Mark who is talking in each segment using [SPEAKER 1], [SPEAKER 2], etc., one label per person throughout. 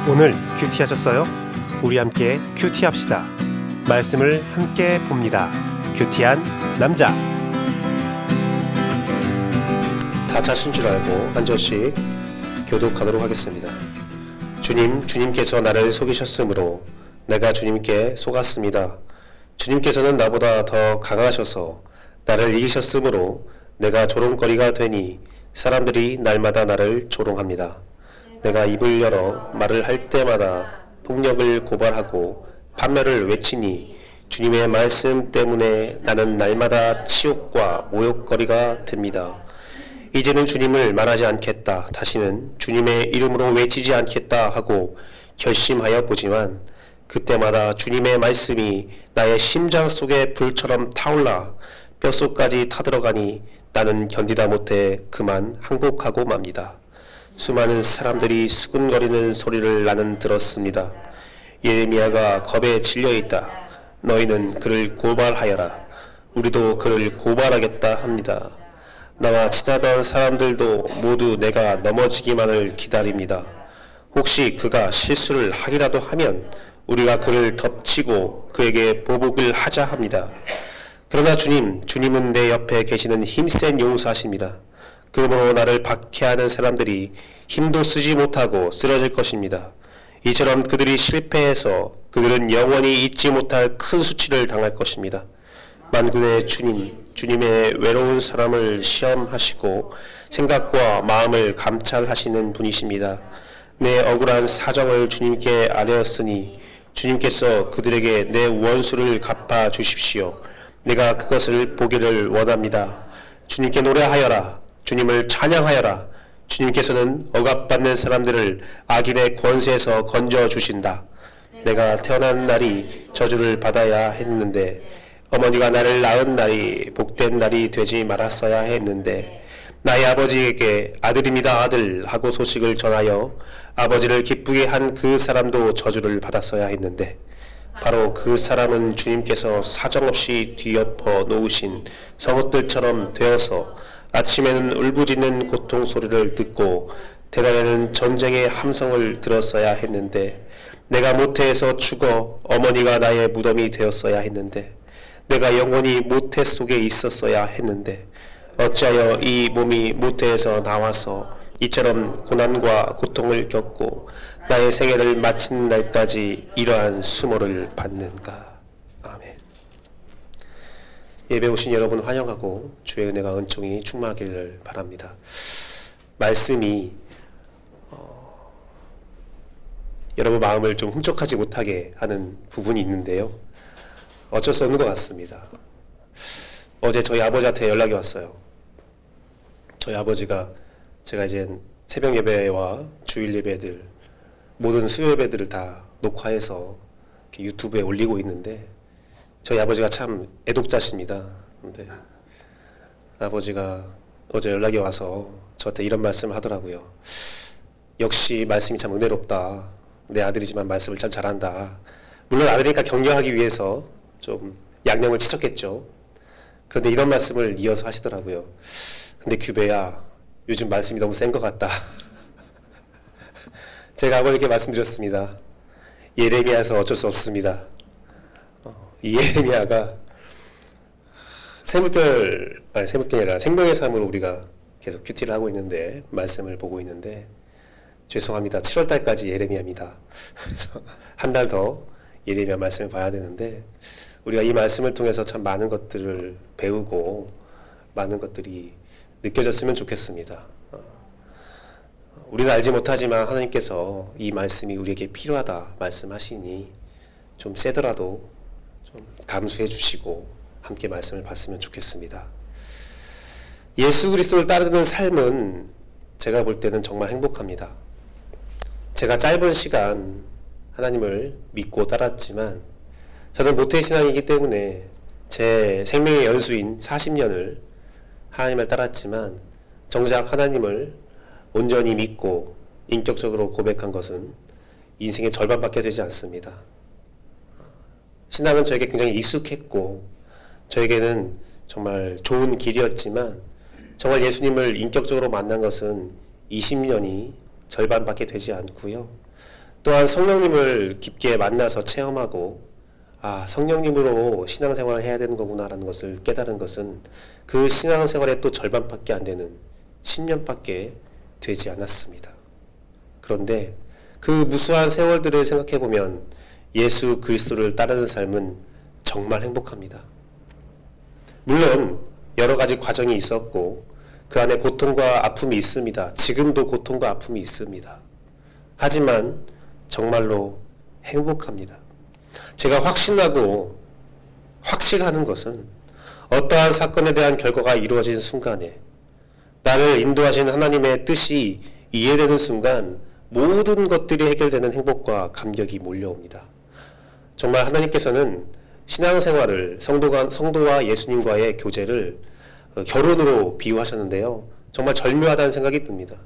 [SPEAKER 1] 오늘 큐티하셨어요? 우리 함께 큐티합시다. 말씀을 함께 봅니다. 큐티한 남자. 다 자신 줄 알고 한 절씩 교독하도록 하겠습니다. 주님께서 나를 속이셨으므로 내가 주님께 속았습니다. 주님께서는 나보다 더 강하셔서 나를 이기셨으므로 내가 조롱거리가 되니 사람들이 날마다 나를 조롱합니다. 내가 입을 열어 말을 할 때마다 폭력을 고발하고 판매를 외치니 주님의 말씀 때문에 나는 날마다 치욕과 모욕거리가 됩니다. 이제는 주님을 말하지 않겠다, 다시는 주님의 이름으로 외치지 않겠다 하고 결심하여 보지만 그때마다 주님의 말씀이 나의 심장 속에 불처럼 타올라 뼛속까지 타들어가니 나는 견디다 못해 그만 항복하고 맙니다. 수많은 사람들이 수군거리는 소리를 나는 들었습니다. 예레미야가 겁에 질려있다. 너희는 그를 고발하여라. 우리도 그를 고발하겠다 합니다. 나와 친하던 사람들도 모두 내가 넘어지기만을 기다립니다. 혹시 그가 실수를 하기라도 하면 우리가 그를 덮치고 그에게 보복을 하자 합니다. 그러나 주님은 내 옆에 계시는 힘센 용사십니다. 그러므로 나를 박해하는 사람들이 힘도 쓰지 못하고 쓰러질 것입니다. 이처럼 그들이 실패해서 그들은 영원히 잊지 못할 큰 수치를 당할 것입니다. 만군의 주님의 외로운 사람을 시험하시고 생각과 마음을 감찰하시는 분이십니다. 내 억울한 사정을 주님께 아뢰었으니 주님께서 그들에게 내 원수를 갚아 주십시오. 내가 그것을 보기를 원합니다. 주님께 노래하여라. 주님을 찬양하여라. 주님께서는 억압받는 사람들을 악인의 권세에서 건져주신다. 내가 태어난 날이 저주를 받아야 했는데 어머니가 나를 낳은 날이 복된 날이 되지 말았어야 했는데 나의 아버지에게 아들입니다 아들 하고 소식을 전하여 아버지를 기쁘게 한 그 사람도 저주를 받았어야 했는데 바로 그 사람은 주님께서 사정없이 뒤엎어 놓으신 성읍들처럼 되어서 아침에는 울부짖는 고통 소리를 듣고 대낮에는 전쟁의 함성을 들었어야 했는데 내가 모태에서 죽어 어머니가 나의 무덤이 되었어야 했는데 내가 영원히 모태 속에 있었어야 했는데 어찌하여 이 몸이 모태에서 나와서 이처럼 고난과 고통을 겪고 나의 생애를 마치는 날까지 이러한 수모를 받는가. 아멘. 예배 오신 여러분 환영하고 주의 은혜가 은총이 충만하기를 바랍니다. 말씀이 여러분 마음을 좀 훔쩍하지 못하게 하는 부분이 있는데요. 어쩔 수 없는 것 같습니다. 어제 저희 아버지한테 연락이 왔어요. 저희 아버지가 제가 이제 새벽 예배와 주일 예배들 모든 수요 예배들을 다 녹화해서 유튜브에 올리고 있는데 저희 아버지가 참 애독자십니다. 근데 아버지가 어제 연락이 와서 저한테 이런 말씀을 하더라고요. 역시 말씀이 참 은혜롭다. 내 아들이지만 말씀을 참 잘한다. 물론 아들이니까 격려하기 위해서 좀 양념을 치셨겠죠. 그런데 이런 말씀을 이어서 하시더라고요. 근데 규배야, 요즘 말씀이 너무 센 것 같다. 제가 아버지께 말씀드렸습니다. 예레미야에서 어쩔 수 없습니다. 이 예레미야가 생명의 삶으로 우리가 계속 큐티를 하고 있는데 말씀을 보고 있는데 죄송합니다. 7월달까지 예레미야입니다. 그래서 한 달 더 예레미야 말씀을 봐야 되는데 우리가 이 말씀을 통해서 참 많은 것들을 배우고 많은 것들이 느껴졌으면 좋겠습니다. 우리는 알지 못하지만 하나님께서 이 말씀이 우리에게 필요하다 말씀하시니 좀 세더라도 좀 감수해 주시고 함께 말씀을 봤으면 좋겠습니다. 예수 그리스도를 따르는 삶은 제가 볼 때는 정말 행복합니다. 제가 짧은 시간 하나님을 믿고 따랐지만 저는 모태신앙이기 때문에 제 생명의 연수인 40년을 하나님을 따랐지만 정작 하나님을 온전히 믿고 인격적으로 고백한 것은 인생의 절반밖에 되지 않습니다. 신앙은 저에게 굉장히 익숙했고 저에게는 정말 좋은 길이었지만 정말 예수님을 인격적으로 만난 것은 20년이 절반밖에 되지 않고요. 또한 성령님을 깊게 만나서 체험하고 성령님으로 신앙생활을 해야 되는 거구나라는 것을 깨달은 것은 그 신앙생활의 또 절반밖에 안 되는 10년밖에 되지 않았습니다. 그런데 그 무수한 세월들을 생각해보면 예수 그리스도를 따르는 삶은 정말 행복합니다. 물론 여러 가지 과정이 있었고 그 안에 고통과 아픔이 있습니다. 지금도 고통과 아픔이 있습니다. 하지만 정말로 행복합니다. 제가 확신하고 확실하는 것은 어떠한 사건에 대한 결과가 이루어진 순간에 나를 인도하신 하나님의 뜻이 이해되는 순간 모든 것들이 해결되는 행복과 감격이 몰려옵니다. 정말 하나님께서는 신앙생활을 성도와 예수님과의 교제를 결혼으로 비유하셨는데요. 정말 절묘하다는 생각이 듭니다.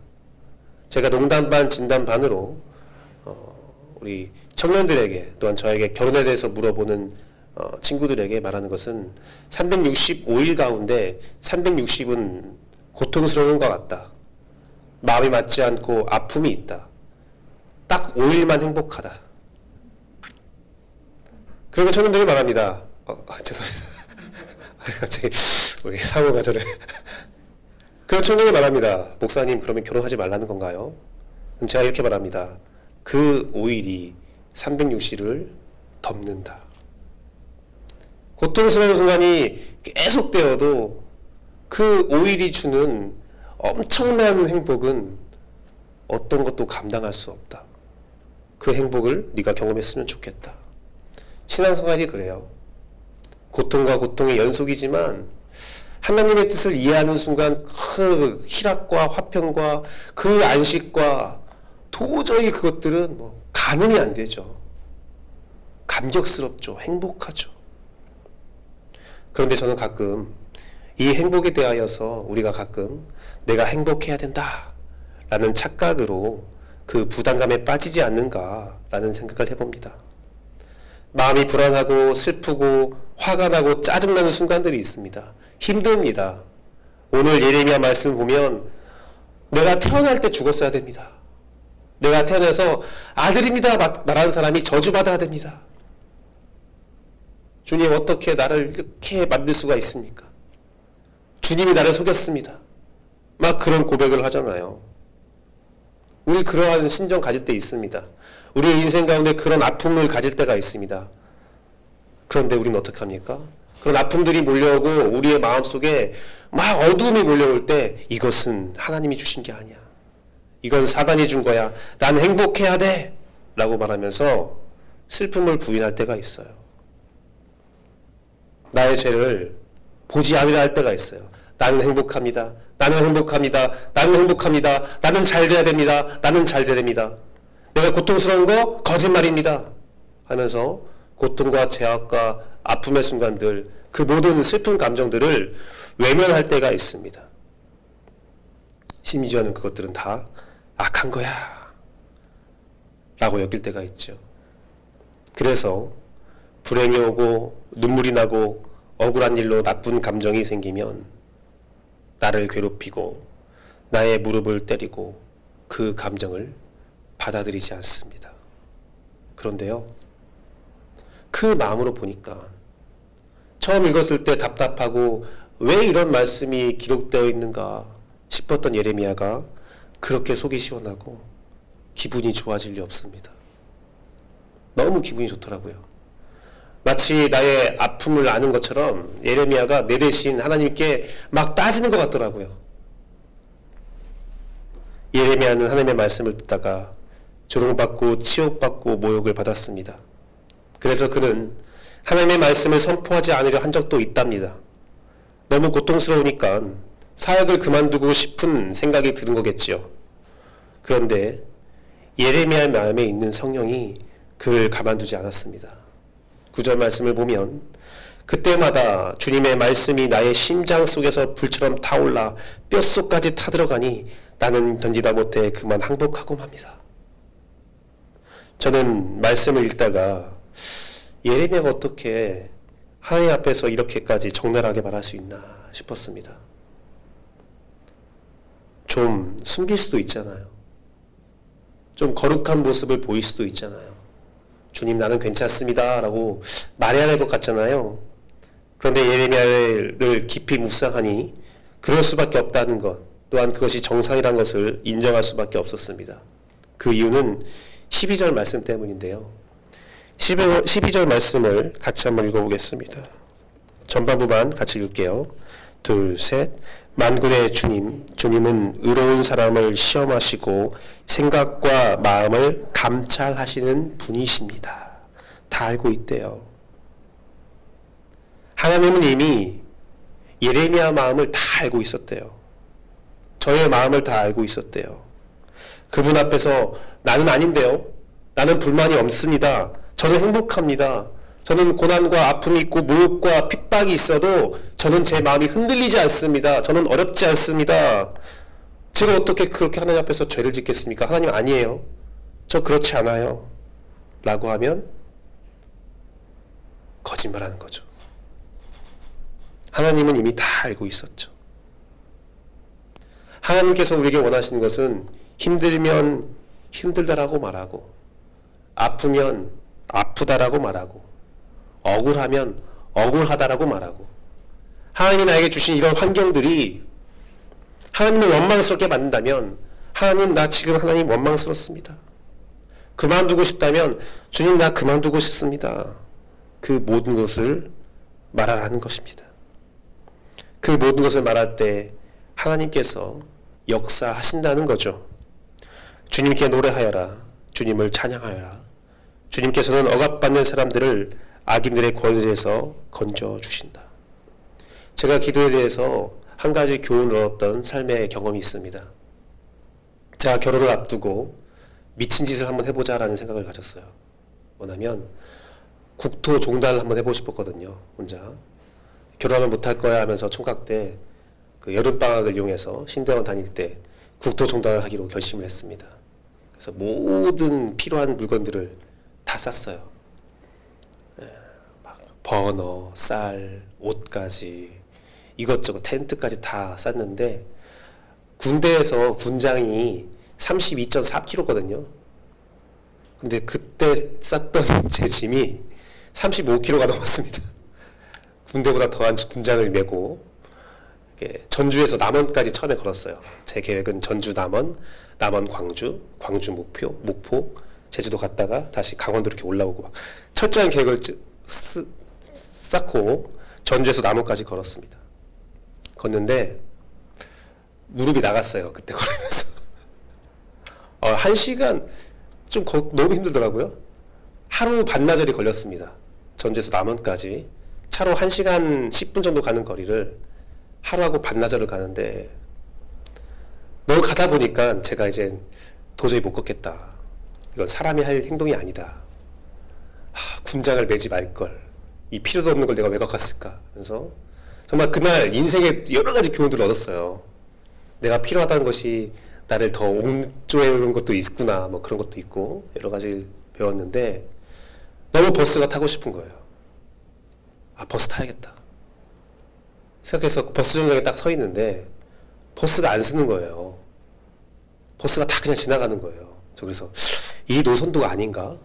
[SPEAKER 1] 제가 농담 반 진담 반으로 우리 청년들에게 또한 저에게 결혼에 대해서 물어보는 친구들에게 말하는 것은 365일 가운데 360은 고통스러운 것 같다. 마음이 맞지 않고 아픔이 있다. 딱 5일만 행복하다. 그러면 청년들이 말합니다. 죄송합니다. 갑자기 우리 사모가 저를 그런 청년이 말합니다. 목사님, 그러면 결혼하지 말라는 건가요? 그럼 제가 이렇게 말합니다. 그 5일이 360을 덮는다. 고통스러운 순간이 계속되어도 그 5일이 주는 엄청난 행복은 어떤 것도 감당할 수 없다. 그 행복을 네가 경험했으면 좋겠다. 신앙생활이 그래요. 고통과 고통의 연속이지만 하나님의 뜻을 이해하는 순간 그 희락과 화평과 그 안식과 도저히 그것들은 가늠이 안 되죠. 감격스럽죠. 행복하죠. 그런데 저는 가끔 이 행복에 대하여서 우리가 가끔 내가 행복해야 된다 라는 착각으로 그 부담감에 빠지지 않는가라는 생각을 해봅니다. 마음이 불안하고 슬프고 화가 나고 짜증나는 순간들이 있습니다. 힘듭니다. 오늘 예레미야 말씀을 보면 내가 태어날 때 죽었어야 됩니다. 내가 태어나서 아들입니다 말하는 사람이 저주받아야 됩니다. 주님, 어떻게 나를 이렇게 만들 수가 있습니까? 주님이 나를 속였습니다. 막 그런 고백을 하잖아요. 우리 그러한 심정 가질 때 있습니다. 우리의 인생 가운데 그런 아픔을 가질 때가 있습니다. 그런데 우리는 어떻게 합니까? 그런 아픔들이 몰려오고 우리의 마음속에 막 어두움이 몰려올 때 이것은 하나님이 주신 게 아니야. 이건 사단이 준 거야. 난 행복해야 돼 라고 말하면서 슬픔을 부인할 때가 있어요. 나의 죄를 보지 않으려 할 때가 있어요. 나는 행복합니다. 나는 행복합니다. 나는 행복합니다. 나는 잘 돼야 됩니다. 나는 잘 돼야 됩니다. 내가 고통스러운 거 거짓말입니다 하면서 고통과 제약과 아픔의 순간들, 그 모든 슬픈 감정들을 외면할 때가 있습니다. 심지어는 그것들은 다 악한 거야 라고 여길 때가 있죠. 그래서 불행이 오고 눈물이 나고 억울한 일로 나쁜 감정이 생기면 나를 괴롭히고 나의 무릎을 때리고 그 감정을 받아들이지 않습니다. 그런데요, 그 마음으로 보니까 처음 읽었을 때 답답하고 왜 이런 말씀이 기록되어 있는가 싶었던 예레미야가 그렇게 속이 시원하고 기분이 좋아질 리 없습니다. 너무 기분이 좋더라고요. 마치 나의 아픔을 아는 것처럼 예레미야가 내 대신 하나님께 막 따지는 것 같더라고요. 예레미야는 하나님의 말씀을 듣다가 조롱받고 치욕받고 모욕을 받았습니다. 그래서 그는 하나님의 말씀을 선포하지 않으려 한 적도 있답니다. 너무 고통스러우니까 사역을 그만두고 싶은 생각이 드는 거겠지요. 그런데 예레미야의 마음에 있는 성령이 그를 가만두지 않았습니다. 9절 말씀을 보면 그때마다 주님의 말씀이 나의 심장 속에서 불처럼 타올라 뼛속까지 타들어가니 나는 견디다 못해 그만 항복하고 맙니다. 저는 말씀을 읽다가 예레미야가 어떻게 하나님 앞에서 이렇게까지 적나라하게 말할 수 있나 싶었습니다. 좀 숨길 수도 있잖아요. 좀 거룩한 모습을 보일 수도 있잖아요. 주님 나는 괜찮습니다 라고 말해야 할 것 같잖아요. 그런데 예레미야를 깊이 묵상하니 그럴 수밖에 없다는 것, 또한 그것이 정상이라는 것을 인정할 수밖에 없었습니다. 그 이유는 12절 말씀 때문인데요. 12절 말씀을 같이 한번 읽어보겠습니다. 전반부만 같이 읽을게요. 둘, 셋. 만군의 주님, 주님은 의로운 사람을 시험하시고 생각과 마음을 감찰하시는 분이십니다. 다 알고 있대요. 하나님은 이미 예레미야 마음을 다 알고 있었대요. 저의 마음을 다 알고 있었대요. 그분 앞에서 나는 아닌데요. 나는 불만이 없습니다. 저는 행복합니다. 저는 고난과 아픔이 있고 모욕과 핍박이 있어도 저는 제 마음이 흔들리지 않습니다. 저는 어렵지 않습니다. 제가 어떻게 그렇게 하나님 앞에서 죄를 짓겠습니까? 하나님 아니에요. 저 그렇지 않아요. 라고 하면 거짓말하는 거죠. 하나님은 이미 다 알고 있었죠. 하나님께서 우리에게 원하시는 것은 힘들면 힘들다라고 말하고, 아프면 아프다라고 말하고, 억울하면 억울하다라고 말하고, 하나님이 나에게 주신 이런 환경들이 하나님을 원망스럽게 만든다면, 하나님 나 지금 하나님 원망스럽습니다. 그만두고 싶다면 주님 나 그만두고 싶습니다. 그 모든 것을 말하라는 것입니다. 그 모든 것을 말할 때 하나님께서 역사하신다는 거죠. 주님께 노래하여라. 주님을 찬양하여라. 주님께서는 억압받는 사람들을 악인들의 권세에서 건져주신다. 제가 기도에 대해서 한 가지 교훈을 얻었던 삶의 경험이 있습니다. 제가 결혼을 앞두고 미친 짓을 한번 해보자라는 생각을 가졌어요. 뭐냐면 국토 종단을 한번 해보고 싶었거든요. 혼자. 결혼하면 못할 거야 하면서 총각 때 그 여름방학을 이용해서 신대원 다닐 때 국토 종단을 하기로 결심을 했습니다. 그래서 모든 필요한 물건들을 다 쌌어요. 막 버너, 쌀, 옷까지 이것저것 텐트까지 다 쌌는데 군대에서 군장이 32.4kg거든요. 근데 그때 쌌던 제 짐이 35kg가 넘었습니다. 군대보다 더한 군장을 메고 전주에서 남원까지 처음에 걸었어요. 제 계획은 전주 남원, 남원 광주, 광주 목포, 제주도 갔다가 다시 강원도 이렇게 올라오고 막 철저한 계획을 쌓고 전주에서 남원까지 걸었습니다. 걷는데 무릎이 나갔어요. 그때 걸으면서. 1시간 좀 너무 힘들더라고요. 하루 반나절이 걸렸습니다. 전주에서 남원까지 차로 1시간 10분 정도 가는 거리를 하루하고 반나절을 가는데 너무 가다 보니까 제가 이제 도저히 못 걷겠다. 이건 사람이 할 행동이 아니다. 군장을 매지 말걸. 이 필요도 없는 걸 내가 왜 갖고 갔을까. 그래서 정말 그날 인생의 여러 가지 교훈들을 얻었어요. 내가 필요하다는 것이 나를 더 옹조해오는 것도 있구나. 뭐 그런 것도 있고 여러 가지 배웠는데 너무 버스가 타고 싶은 거예요. 버스 타야겠다. 생각해서 버스 정류장에 딱 서 있는데 버스가 안 쓰는 거예요. 버스가 다 그냥 지나가는 거예요. 저 그래서 이 노선도가 아닌가?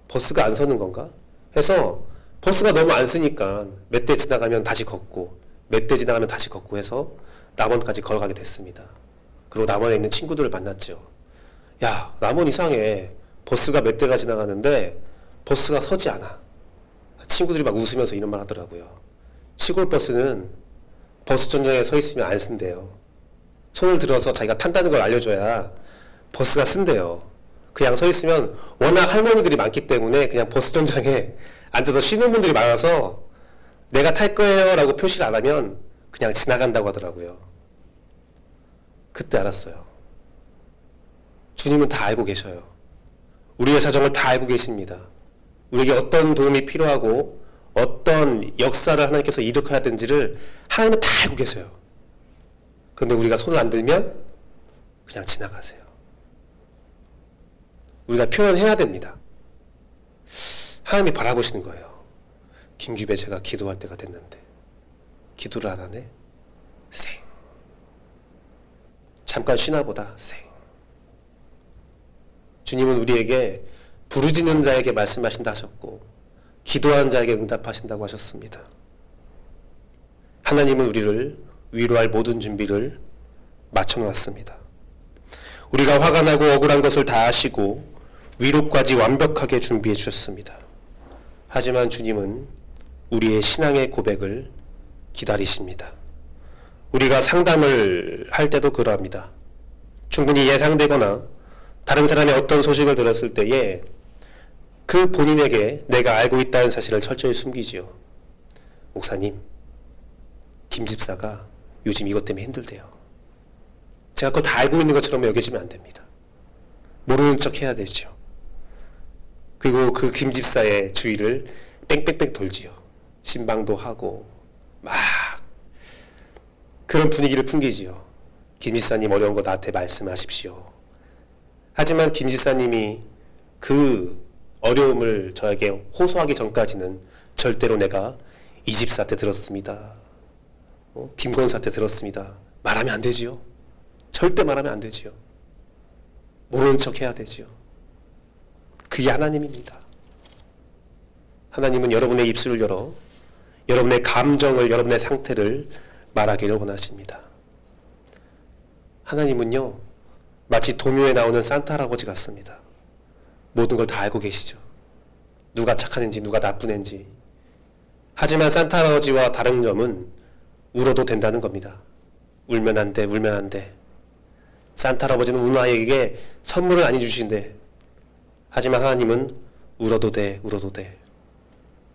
[SPEAKER 1] 버스가 안 서는 건가? 해서 버스가 너무 안 쓰니까 몇 대 지나가면 다시 걷고 몇 대 지나가면 다시 걷고 해서 남원까지 걸어가게 됐습니다. 그리고 남원에 있는 친구들을 만났죠. 야, 남원 이상해. 버스가 몇 대가 지나가는데 버스가 서지 않아. 친구들이 막 웃으면서 이런 말 하더라고요. 시골 버스는 버스 정류장에 서 있으면 안 쓴대요. 손을 들어서 자기가 탄다는 걸 알려줘야 버스가 쓴대요. 그냥 서 있으면 워낙 할머니들이 많기 때문에 그냥 버스 정류장에 앉아서 쉬는 분들이 많아서 내가 탈 거예요 라고 표시를 안 하면 그냥 지나간다고 하더라고요. 그때 알았어요. 주님은 다 알고 계셔요. 우리의 사정을 다 알고 계십니다. 우리에게 어떤 도움이 필요하고 어떤 역사를 하나님께서 이룩해야 되는지를 하나님은 다 알고 계세요. 그런데 우리가 손을 안 들면 그냥 지나가세요. 우리가 표현해야 됩니다. 하나님이 바라보시는 거예요. 김규배 제가 기도할 때가 됐는데 기도를 안 하네? 쌩. 잠깐 쉬나 보다? 쌩. 주님은 우리에게 부르짖는 자에게 말씀하신다 하셨고 기도하는 자에게 응답하신다고 하셨습니다. 하나님은 우리를 위로할 모든 준비를 마쳐놓았습니다. 우리가 화가 나고 억울한 것을 다 아시고 위로까지 완벽하게 준비해 주셨습니다. 하지만 주님은 우리의 신앙의 고백을 기다리십니다. 우리가 상담을 할 때도 그러합니다. 충분히 예상되거나 다른 사람의 어떤 소식을 들었을 때에 그 본인에게 내가 알고 있다는 사실을 철저히 숨기지요. 목사님, 김 집사가 요즘 이것 때문에 힘들대요. 제가 그거 다 알고 있는 것처럼 여겨지면 안 됩니다. 모르는 척 해야 되죠. 그리고 그 김 집사의 주위를 뺑뺑뺑 돌지요. 신방도 하고 막 그런 분위기를 풍기지요. 김 집사님 어려운 거 나한테 말씀하십시오. 하지만 김 집사님이 그 어려움을 저에게 호소하기 전까지는 절대로 내가 이 집사한테 들었습니다. 김권사한테 들었습니다. 말하면 안 되지요. 절대 말하면 안 되지요. 모르는 척 해야 되지요. 그게 하나님입니다. 하나님은 여러분의 입술을 열어 여러분의 감정을, 여러분의 상태를 말하기를 원하십니다. 하나님은요, 마치 동요에 나오는 산타 할아버지 같습니다. 모든 걸 다 알고 계시죠. 누가 착한 애인지 누가 나쁜 애인지. 하지만 산타 할아버지와 다른 점은 울어도 된다는 겁니다. 울면 안 돼, 울면 안 돼. 산타 할아버지는 우는 아이에게 선물을 안 주신대. 하지만 하나님은 울어도 돼, 울어도 돼.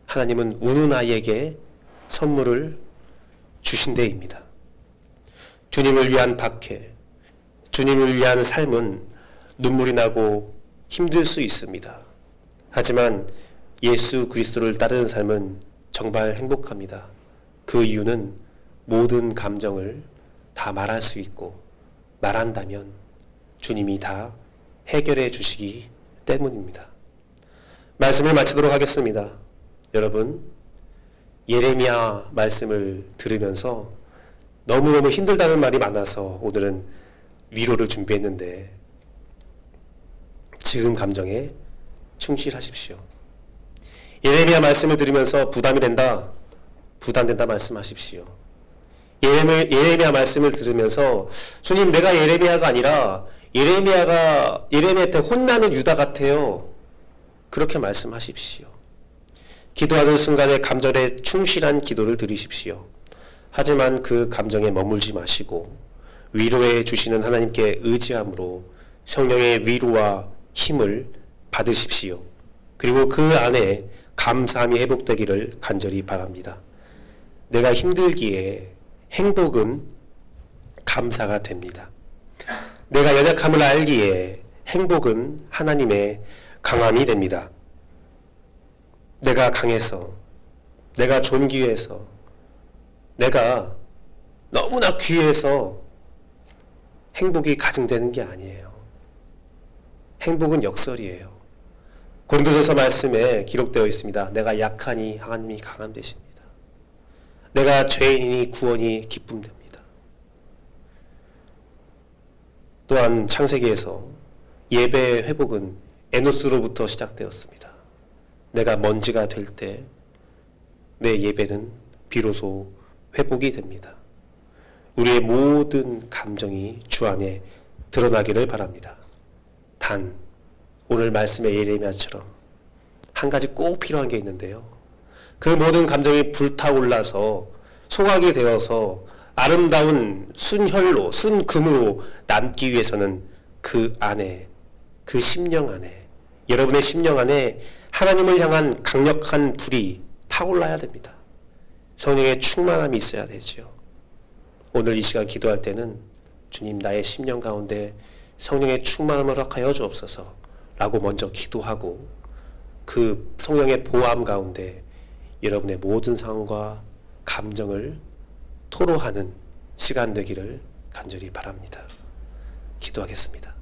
[SPEAKER 1] 하나님은 우는 아이에게 선물을 주신대입니다. 주님을 위한 박해, 주님을 위한 삶은 눈물이 나고 힘들 수 있습니다. 하지만 예수 그리스도를 따르는 삶은 정말 행복합니다. 그 이유는 모든 감정을 다 말할 수 있고 말한다면 주님이 다 해결해 주시기 때문입니다. 말씀을 마치도록 하겠습니다. 여러분, 예레미야 말씀을 들으면서 너무너무 힘들다는 말이 많아서 오늘은 위로를 준비했는데 지금 감정에 충실하십시오. 예레미야 말씀을 들으면서 부담이 된다, 부담된다 말씀하십시오. 예레미야 말씀을 들으면서 주님, 내가 예레미야가 아니라 예레미야한테 혼나는 유다 같아요. 그렇게 말씀하십시오. 기도하는 순간에 감정에 충실한 기도를 드리십시오. 하지만 그 감정에 머물지 마시고 위로해 주시는 하나님께 의지함으로 성령의 위로와 힘을 받으십시오. 그리고 그 안에 감사함이 회복되기를 간절히 바랍니다. 내가 힘들기에 행복은 감사가 됩니다. 내가 연약함을 알기에 행복은 하나님의 강함이 됩니다. 내가 강해서, 내가 존귀해서, 내가 너무나 귀해서 행복이 가증되는 게 아니에요. 행복은 역설이에요. 고린도전서 말씀에 기록되어 있습니다. 내가 약하니 하나님이 강함 되십니다. 내가 죄인이니 구원이 기쁨 됩니다. 또한 창세기에서 예배의 회복은 에노스로부터 시작되었습니다. 내가 먼지가 될 때 내 예배는 비로소 회복이 됩니다. 우리의 모든 감정이 주 안에 드러나기를 바랍니다. 단 오늘 말씀의 예레미야처럼 한 가지 꼭 필요한 게 있는데요. 그 모든 감정이 불타올라서 소각이 되어서 아름다운 순혈로, 순금으로 남기 위해서는 그 안에, 그 심령 안에, 여러분의 심령 안에 하나님을 향한 강력한 불이 타올라야 됩니다. 성령의 충만함이 있어야 되죠. 오늘 이 시간 기도할 때는 주님, 나의 심령 가운데 성령의 충만함을 허락하여 주옵소서 라고 먼저 기도하고 그 성령의 보호함 가운데 여러분의 모든 상황과 감정을 토로하는 시간 되기를 간절히 바랍니다. 기도하겠습니다.